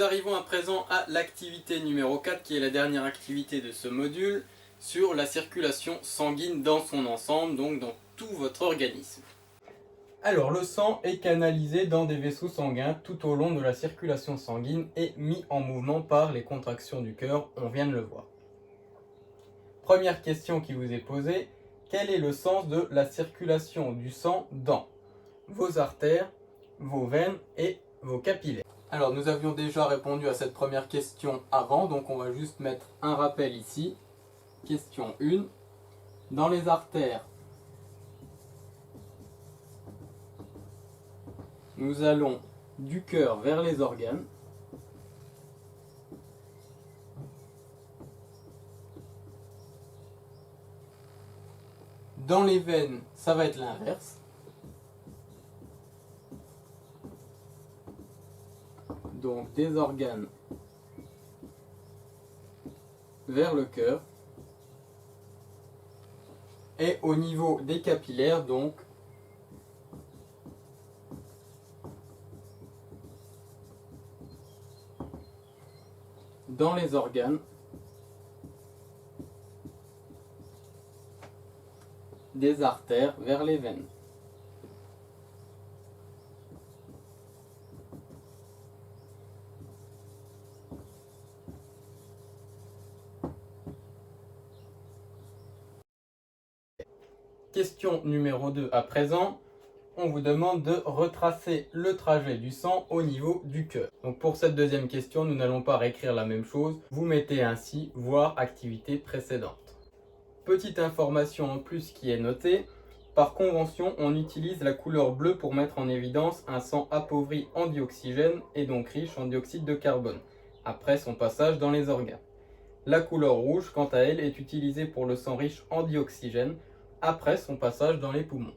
Nous arrivons à présent à l'activité numéro 4 qui est la dernière activité de ce module sur la circulation sanguine dans son ensemble, donc dans tout votre organisme. Alors le sang est canalisé dans des vaisseaux sanguins tout au long de la circulation sanguine et mis en mouvement par les contractions du cœur, on vient de le voir. Première question qui vous est posée, quel est le sens de la circulation du sang dans vos artères, vos veines et vos capillaires? Alors nous avions déjà répondu à cette première question avant, donc on va juste mettre un rappel ici. Question 1. Dans les artères, nous allons du cœur vers les organes. Dans les veines, ça va être l'inverse. Donc des organes vers le cœur. Et au niveau des capillaires, donc dans les organes, des artères vers les veines. Question numéro 2 à présent, on vous demande de retracer le trajet du sang au niveau du cœur. Donc pour cette deuxième question, nous n'allons pas réécrire la même chose, vous mettez ainsi voir activité précédente. Petite information en plus qui est notée, par convention on utilise la couleur bleue pour mettre en évidence un sang appauvri en dioxygène et donc riche en dioxyde de carbone, après son passage dans les organes. La couleur rouge, quant à elle, est utilisée pour le sang riche en dioxygène, après son passage dans les poumons.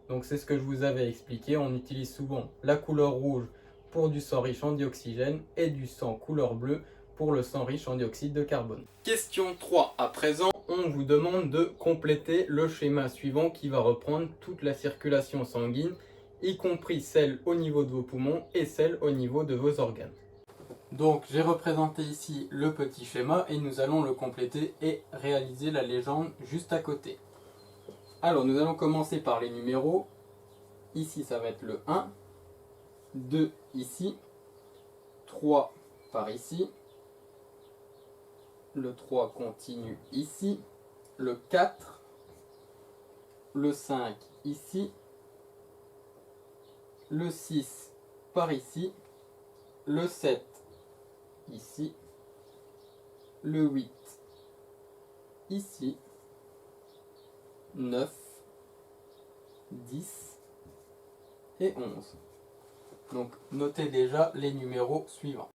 Donc c'est ce que je vous avais expliqué, on utilise souvent la couleur rouge pour du sang riche en dioxygène et du sang couleur bleue pour le sang riche en dioxyde de carbone. Question 3 à présent, on vous demande de compléter le schéma suivant qui va reprendre toute la circulation sanguine, y compris celle au niveau de vos poumons et celle au niveau de vos organes. Donc j'ai représenté ici le petit schéma et nous allons le compléter et réaliser la légende juste à côté. Alors nous allons commencer par les numéros. Ici ça va être le 1, 2 ici, 3 par ici, le 3 continue ici, le 4, le 5 ici, le 6 par ici, le 7 ici, le 8 ici, 9, 10 et 11. Donc notez déjà les numéros suivants.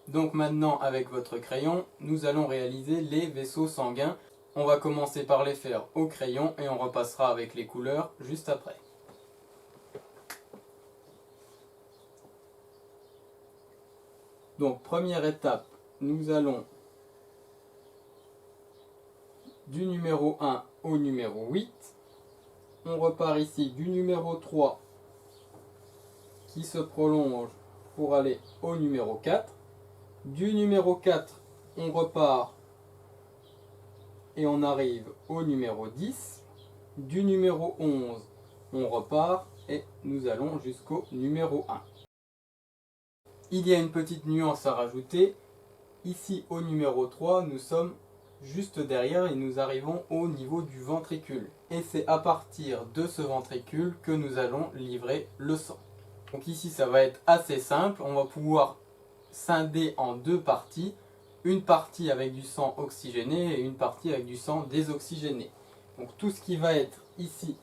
Donc maintenant avec votre crayon, nous allons réaliser les vaisseaux sanguins. On va commencer par les faire au crayon et on repassera avec les couleurs juste après. Donc première étape, nous allons du numéro 1 au numéro 8. On repart ici du numéro 3 qui se prolonge pour aller au numéro 4. Du numéro 4, on repart et on arrive au numéro 10. Du numéro 11, on repart et nous allons jusqu'au numéro 1. Il y a une petite nuance à rajouter. Ici au numéro 3, nous sommes juste derrière et nous arrivons au niveau du ventricule. Et c'est à partir de ce ventricule que nous allons livrer le sang. Donc ici ça va être assez simple, on va pouvoir scinder en deux parties. Une partie avec du sang oxygéné et une partie avec du sang désoxygéné. Donc tout ce qui va être ici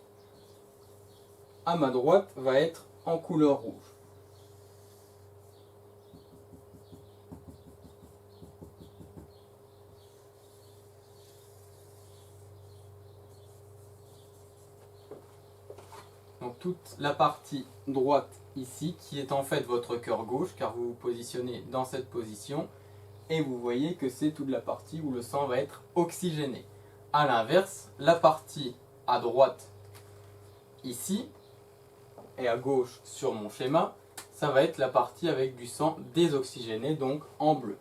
à ma droite va être en couleur rouge. Donc toute la partie droite ici, qui est en fait votre cœur gauche, car vous vous positionnez dans cette position, et vous voyez que c'est toute la partie où le sang va être oxygéné. A l'inverse, la partie à droite ici, et à gauche sur mon schéma, ça va être la partie avec du sang désoxygéné, donc en bleu.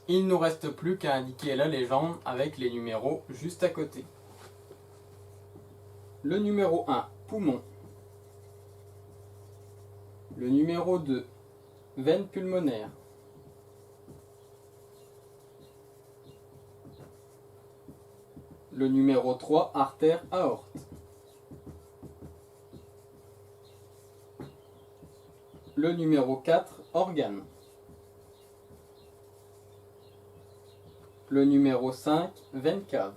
Il ne nous reste plus qu'à indiquer la légende avec les numéros juste à côté. Le numéro 1, poumon. Le numéro 2, veine pulmonaire. Le numéro 3, artère aorte. Le numéro 4, organe. Le numéro 5, veine cave.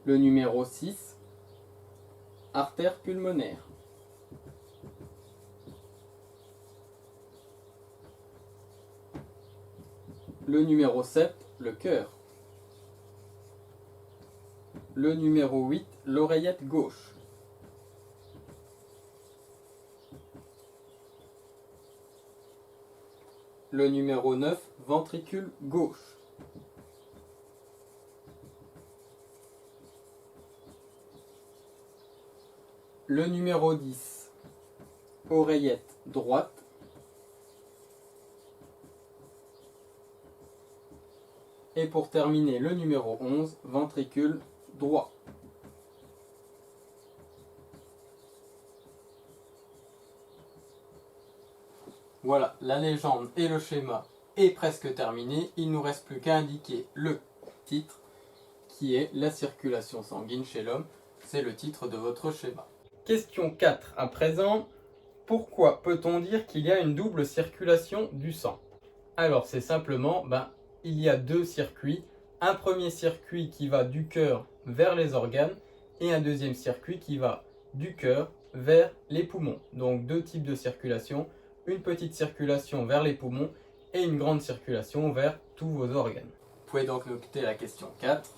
Le numéro 6, artère pulmonaire. Le numéro 7, le cœur. Le numéro 8, l'oreillette gauche. Le numéro 9, ventricule gauche. Le numéro 10, oreillette droite. Et pour terminer, le numéro 11, ventricule droit. Voilà, la légende et le schéma est presque terminé. Il ne nous reste plus qu'à indiquer le titre qui est la circulation sanguine chez l'homme. C'est le titre de votre schéma. Question 4 à présent. Pourquoi peut-on dire qu'il y a une double circulation du sang? Alors c'est simplement, il y a deux circuits. Un premier circuit qui va du cœur vers les organes et un deuxième circuit qui va du cœur vers les poumons. Donc deux types de circulation. Une petite circulation vers les poumons et une grande circulation vers tous vos organes. Vous pouvez donc noter la question 4.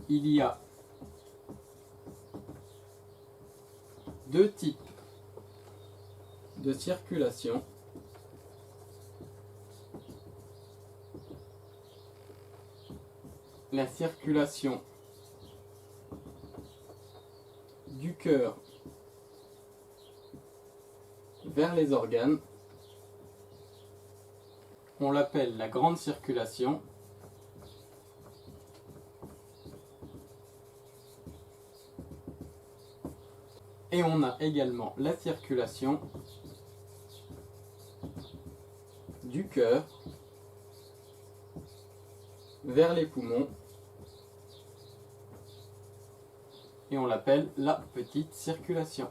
Il y a deux types de circulation. La circulation du cœur vers les organes, on l'appelle la grande circulation. Et on a également la circulation du cœur vers les poumons. Et on l'appelle la petite circulation.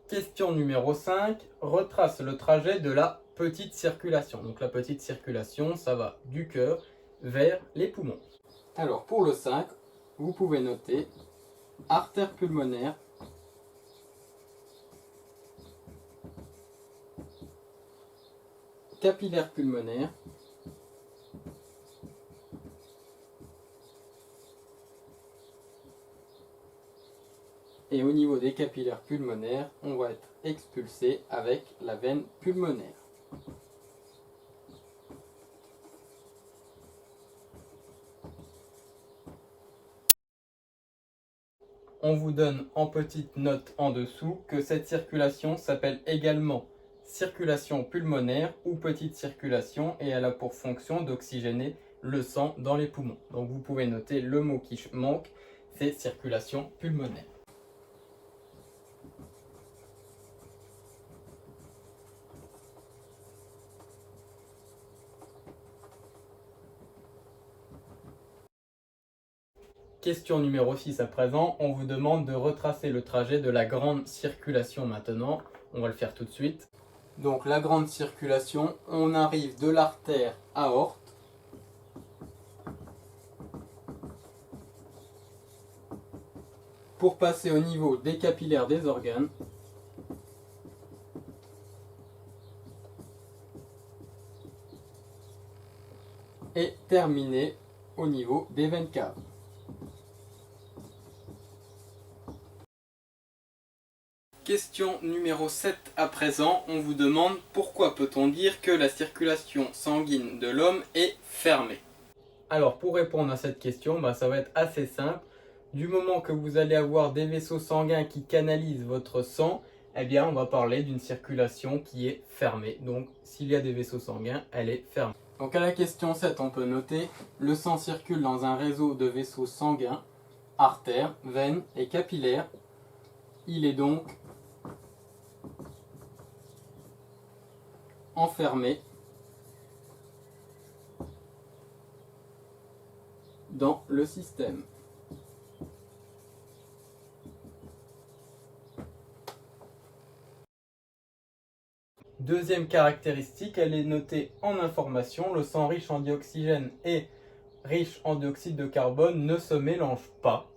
Question numéro 5. Retrace le trajet de la petite circulation. Donc la petite circulation, ça va du cœur vers les poumons. Alors pour le 5, vous pouvez noter artère pulmonaire, capillaire pulmonaire, et au niveau des capillaires pulmonaires, on va être expulsé avec la veine pulmonaire. On vous donne en petite note en dessous que cette circulation s'appelle également circulation pulmonaire ou petite circulation et elle a pour fonction d'oxygéner le sang dans les poumons. Donc vous pouvez noter le mot qui manque, c'est circulation pulmonaire. Question numéro 6 à présent, on vous demande de retracer le trajet de la grande circulation maintenant. On va le faire tout de suite. Donc la grande circulation, on arrive de l'artère aorte. Pour passer au niveau des capillaires des organes. et terminer au niveau des veines caves. Question numéro 7 à présent, on vous demande pourquoi peut-on dire que la circulation sanguine de l'homme est fermée. Alors pour répondre à cette question, ça va être assez simple. Du moment que vous allez avoir des vaisseaux sanguins qui canalisent votre sang, eh bien on va parler d'une circulation qui est fermée. Donc s'il y a des vaisseaux sanguins, elle est fermée. Donc à la question 7, on peut noter le sang circule dans un réseau de vaisseaux sanguins, artères, veines et capillaires. Il est donc enfermé dans le système. Deuxième caractéristique, elle est notée en information, le sang riche en dioxygène et riche en dioxyde de carbone ne se mélangent pas.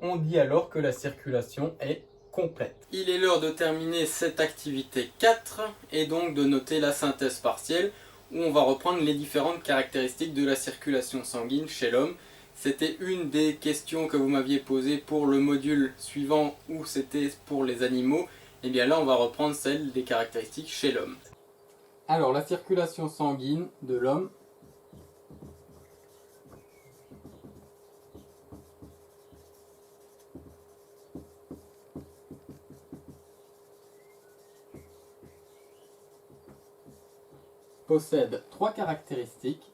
On dit alors que la circulation est complète. Il est l'heure de terminer cette activité 4 et donc de noter la synthèse partielle où on va reprendre les différentes caractéristiques de la circulation sanguine chez l'homme. C'était une des questions que vous m'aviez posées pour le module suivant où c'était pour les animaux. Et bien là on va reprendre celle des caractéristiques chez l'homme. Alors la circulation sanguine de l'homme possède trois caractéristiques.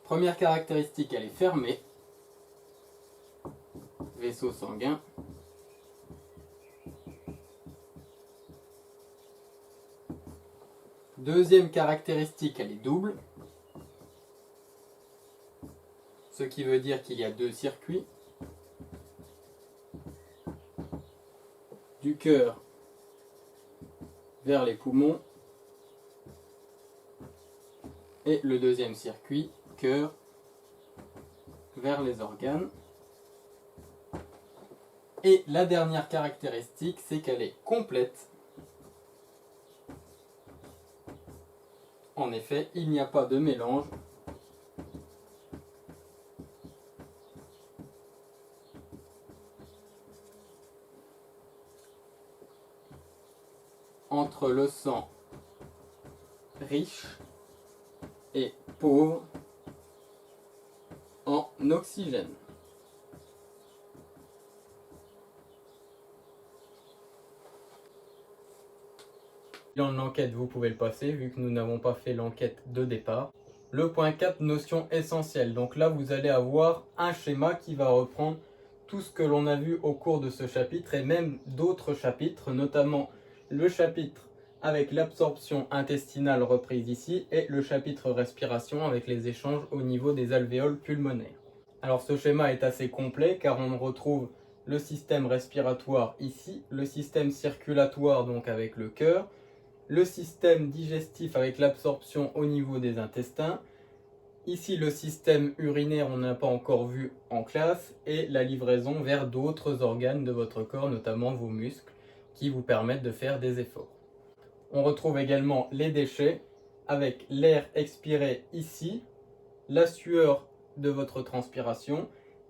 Première caractéristique, elle est fermée. Vaisseau sanguin. Deuxième caractéristique, elle est double. Ce qui veut dire qu'il y a deux circuits. Du cœur vers les poumons. Et le deuxième circuit, cœur vers les organes. Et la dernière caractéristique, c'est qu'elle est complète. En effet, il n'y a pas de mélange entre le sang riche et pauvre en oxygène. Dans l'enquête, vous pouvez le passer vu que nous n'avons pas fait l'enquête de départ. Le point 4, notion essentielle. Donc là, vous allez avoir un schéma qui va reprendre tout ce que l'on a vu au cours de ce chapitre et même d'autres chapitres, notamment le chapitre avec l'absorption intestinale reprise ici et le chapitre respiration avec les échanges au niveau des alvéoles pulmonaires. Alors ce schéma est assez complet car on retrouve le système respiratoire ici, le système circulatoire donc avec le cœur, le système digestif avec l'absorption au niveau des intestins, ici le système urinaire, on n'a pas encore vu en classe, et la livraison vers d'autres organes de votre corps, notamment vos muscles, qui vous permettent de faire des efforts. On retrouve également les déchets avec l'air expiré ici, la sueur de votre transpiration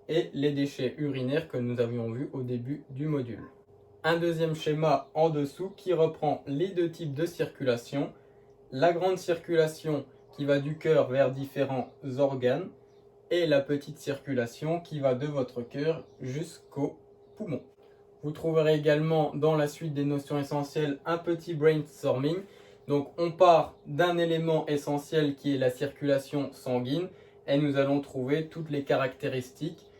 et les déchets urinaires que nous avions vus au début du module. Un deuxième schéma en dessous qui reprend les deux types de circulation, la grande circulation qui va du cœur vers différents organes et la petite circulation qui va de votre cœur jusqu'aux poumons. Vous trouverez également dans la suite des notions essentielles un petit brainstorming. Donc on part d'un élément essentiel qui est la circulation sanguine et nous allons trouver toutes les caractéristiques,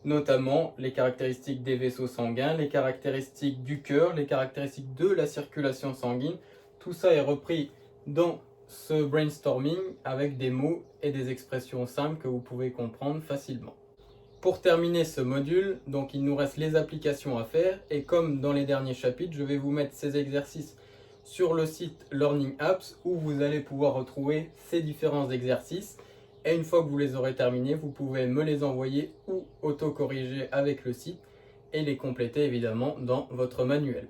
notamment les caractéristiques des vaisseaux sanguins, les caractéristiques du cœur, les caractéristiques de la circulation sanguine. Tout ça est repris dans ce brainstorming avec des mots et des expressions simples que vous pouvez comprendre facilement. Pour terminer ce module, donc il nous reste les applications à faire et comme dans les derniers chapitres, je vais vous mettre ces exercices sur le site Learning Apps où vous allez pouvoir retrouver ces différents exercices. Et une fois que vous les aurez terminés, vous pouvez me les envoyer ou auto-corriger avec le site et les compléter évidemment dans votre manuel.